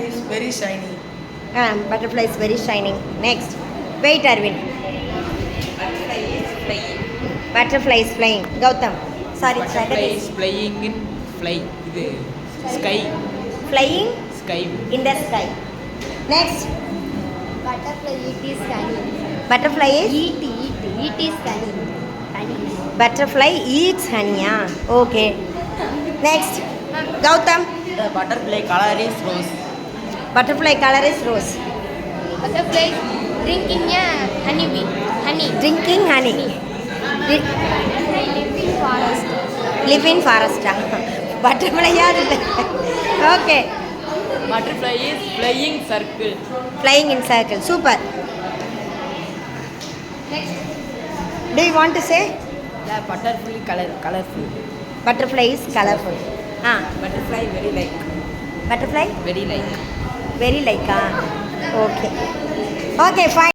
is very shiny. Butterfly is very shining. Next. Wait, Arvind. Butterfly is flying. Butterfly is flying. Gautam. Sorry, Butterfly is flying in fly. இது sky. Flying Sky. in the sky. Next. Butterfly eat is honey. Butterfly is Eat is honey. Honey. butterfly eats honey. Okay. Next. Gautam. The butterfly color is rose. Butterfly color is rose. Butterfly drinking a honey bee. Honey. Drinking honey. Butterfly live in forest. Live in forest. Butterfly yaar இல்லை. Okay. Butterfly is flying circle. Flying in circle. Super. Next. Do you want to say? The butterfly colorful. Butterfly is colorful. Butterfly very like. Butterfly Very like. very like. Okay. Okay, fine.